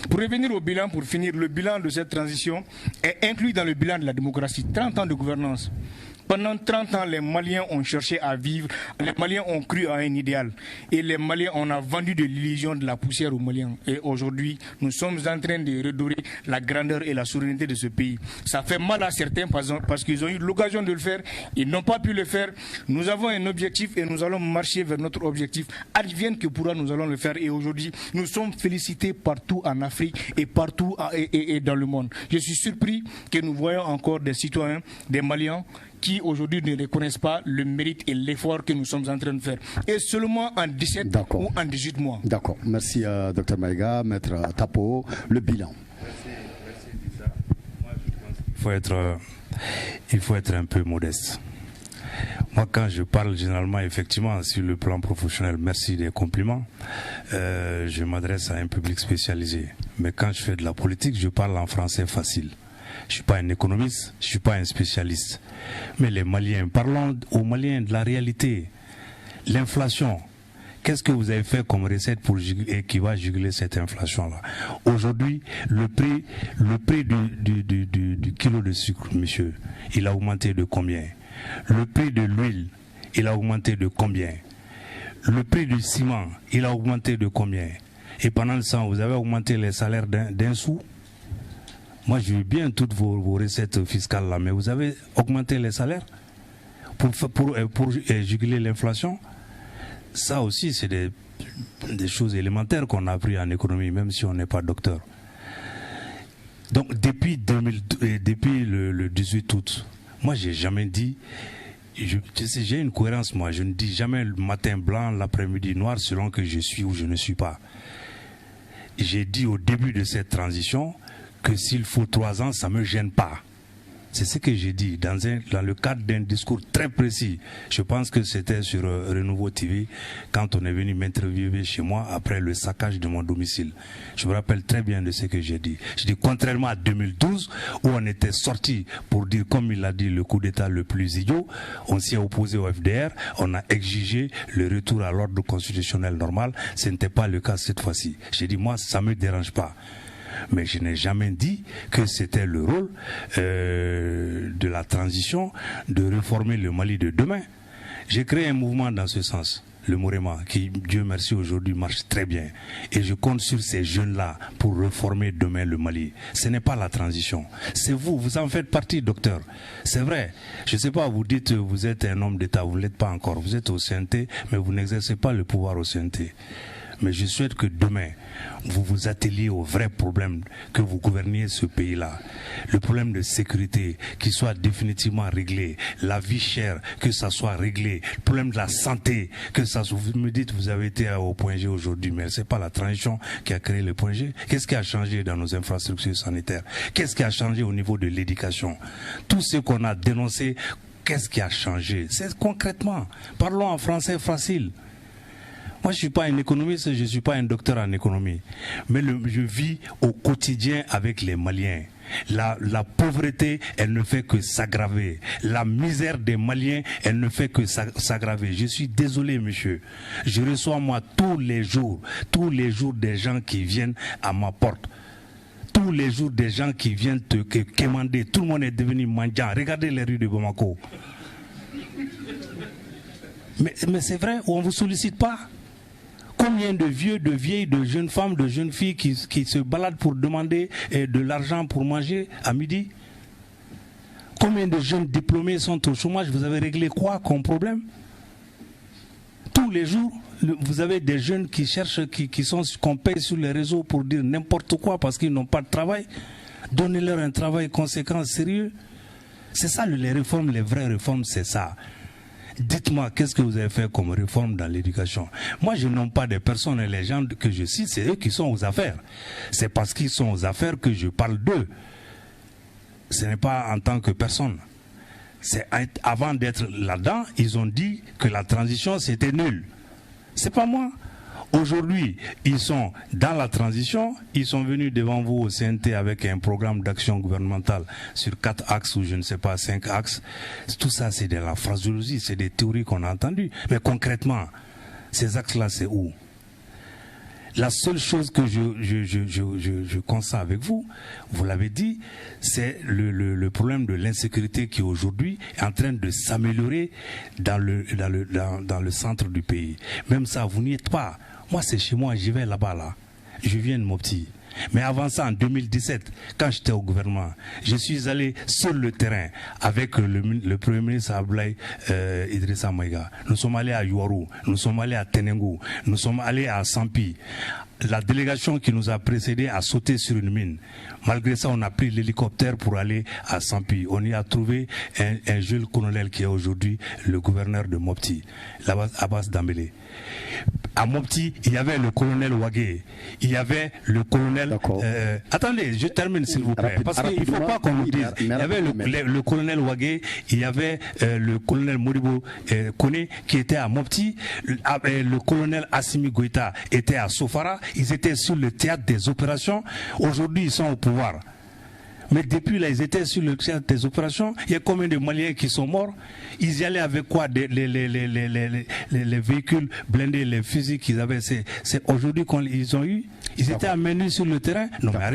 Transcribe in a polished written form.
Pour revenir au bilan, pour finir, le bilan de cette transition est inclus dans le bilan de la démocratie. 30 ans de gouvernance. Pendant 30 ans, les Maliens ont cherché à vivre, les Maliens ont cru à un idéal. Et les Maliens, on a vendu de l'illusion de la poussière aux Maliens. Et aujourd'hui, nous sommes en train de redorer la grandeur et la souveraineté de ce pays. Ça fait mal à certains parce qu'ils ont eu l'occasion de le faire, ils n'ont pas pu le faire. Nous avons un objectif et nous allons marcher vers notre objectif. Advienne que pourra, nous allons le faire. Et aujourd'hui, nous sommes félicités partout en Afrique et partout et dans le monde. Je suis surpris que nous voyons encore des citoyens, des Maliens, qui aujourd'hui ne reconnaissent pas le mérite et l'effort que nous sommes en train de faire. Et seulement en 17 ou en 18 mois. D'accord. Merci Dr Maïga, Maître Tapo. Le bilan. Merci Lisa. Moi, je pense qu'il faut être un peu modeste. Moi, quand je parle généralement, effectivement, sur le plan professionnel, merci des compliments, je m'adresse à un public spécialisé. Mais quand je fais de la politique, je parle en français facile. Je ne suis pas un économiste, je ne suis pas un spécialiste. Mais les Maliens, parlons aux Maliens de la réalité. L'inflation, qu'est-ce que vous avez fait comme recette qui va juguler cette inflation-là? Aujourd'hui, le prix du kilo de sucre, monsieur, il a augmenté de combien? Le prix de l'huile, il a augmenté de combien? Le prix du ciment, il a augmenté de combien? Et pendant ce temps, vous avez augmenté les salaires d'un sou? Moi, je veux bien toutes vos recettes fiscales là, mais vous avez augmenté les salaires pour juguler l'inflation. Ça aussi, c'est des choses élémentaires qu'on a appris en économie, même si on n'est pas docteur. Donc, depuis le 18 août, moi, j'ai jamais dit... J'ai une cohérence, moi. Je ne dis jamais le matin blanc, l'après-midi noir, selon que je suis ou je ne suis pas. J'ai dit au début de cette transition que s'il faut 3 ans, ça ne me gêne pas. C'est ce que j'ai dit dans le cadre d'un discours très précis. Je pense que c'était sur Renouveau TV quand on est venu m'interviewer chez moi après le saccage de mon domicile. Je me rappelle très bien de ce que j'ai dit. J'ai dit contrairement à 2012 où on était sorti pour dire, comme il l'a dit, le coup d'État le plus idiot, on s'est opposé au FDR, on a exigé le retour à l'ordre constitutionnel normal. Ce n'était pas le cas cette fois-ci. J'ai dit, moi, ça ne me dérange pas. Mais je n'ai jamais dit que c'était le rôle de la transition de réformer le Mali de demain. J'ai créé un mouvement dans ce sens, le Morema, qui, Dieu merci, aujourd'hui marche très bien. Et je compte sur ces jeunes-là pour réformer demain le Mali. Ce n'est pas la transition. C'est vous, vous en faites partie, docteur. C'est vrai. Je ne sais pas, vous dites vous êtes un homme d'État, vous ne l'êtes pas encore. Vous êtes au CNT, mais vous n'exercez pas le pouvoir au CNT. Mais je souhaite que demain, vous vous atteliez au vrai problème, que vous gouverniez ce pays-là. Le problème de sécurité, qui soit définitivement réglé. La vie chère, que ça soit réglé. Le problème de la santé, que ça soit... Vous me dites, vous avez été au point G aujourd'hui, mais ce n'est pas la transition qui a créé le point G. Qu'est-ce qui a changé dans nos infrastructures sanitaires? Qu'est-ce qui a changé au niveau de l'éducation? Tout ce qu'on a dénoncé, qu'est-ce qui a changé? C'est concrètement. Parlons en français facile. Moi, je ne suis pas un économiste, je ne suis pas un docteur en économie. Mais je vis au quotidien avec les Maliens. La pauvreté, elle ne fait que s'aggraver. La misère des Maliens, elle ne fait que s'aggraver. Je suis désolé, monsieur. Je reçois, moi, tous les jours des gens qui viennent à ma porte. Tous les jours des gens qui viennent te quémander. Tout le monde est devenu mendiant. Regardez les rues de Bamako. Mais c'est vrai, on ne vous sollicite pas. Combien de vieux, de vieilles, de jeunes femmes, de jeunes filles qui se baladent pour demander de l'argent pour manger à midi? Combien de jeunes diplômés sont au chômage? Vous avez réglé quoi comme problème? Tous les jours, vous avez des jeunes qui cherchent, qu'on paye sur les réseaux pour dire n'importe quoi parce qu'ils n'ont pas de travail. Donnez-leur un travail conséquent, sérieux. C'est ça les réformes, les vraies réformes, c'est ça. Dites-moi, qu'est-ce que vous avez fait comme réforme dans l'éducation? Moi, je nomme pas des personnes et les gens que je cite, c'est eux qui sont aux affaires. C'est parce qu'ils sont aux affaires que je parle d'eux. Ce n'est pas en tant que personne. Avant d'être là-dedans, ils ont dit que la transition, c'était nul. C'est pas moi. Aujourd'hui, ils sont dans la transition, ils sont venus devant vous au CNT avec un programme d'action gouvernementale sur 4 axes ou je ne sais pas, 5 axes. Tout ça, c'est de la phraseologie, c'est des théories qu'on a entendues. Mais concrètement, ces axes-là, c'est où? la seule chose que je constate avec vous, vous l'avez dit, c'est le problème de l'insécurité qui aujourd'hui est en train de s'améliorer dans le centre du pays. Même ça, vous n'y êtes pas. Moi, c'est chez moi, j'y vais là-bas, là. Je viens de Mopti. Mais avant ça, en 2017, quand j'étais au gouvernement, je suis allé sur le terrain avec le Premier ministre Abdoulaye Idrissa Maïga. Nous sommes allés à Yuaru, nous sommes allés à Tenengu, nous sommes allés à Sampi. La délégation qui nous a précédés a sauté sur une mine. Malgré ça, on a pris l'hélicoptère pour aller à Sampi. On y a trouvé un jeune colonel qui est aujourd'hui le gouverneur de Mopti, Abbas Dambélé. À Mopti, il y avait le colonel Wagé, il y avait le colonel... attendez, je termine s'il vous plaît, parce qu'il ne faut pas qu'on nous dise. Il y avait le colonel Wagé, il y avait le colonel Modibo Kone qui était à Mopti, le colonel Assimi Goïta était à Sofara, ils étaient sur le théâtre des opérations. Aujourd'hui, ils sont au pouvoir. Mais depuis là, ils étaient sur le théâtre des opérations. Il y a combien de Maliens qui sont morts? Ils y allaient avec quoi? Les véhicules blindés, les fusils qu'ils avaient. C'est aujourd'hui qu'ils ont eu. Ils étaient amenés sur le terrain. Non, mais arrêtez.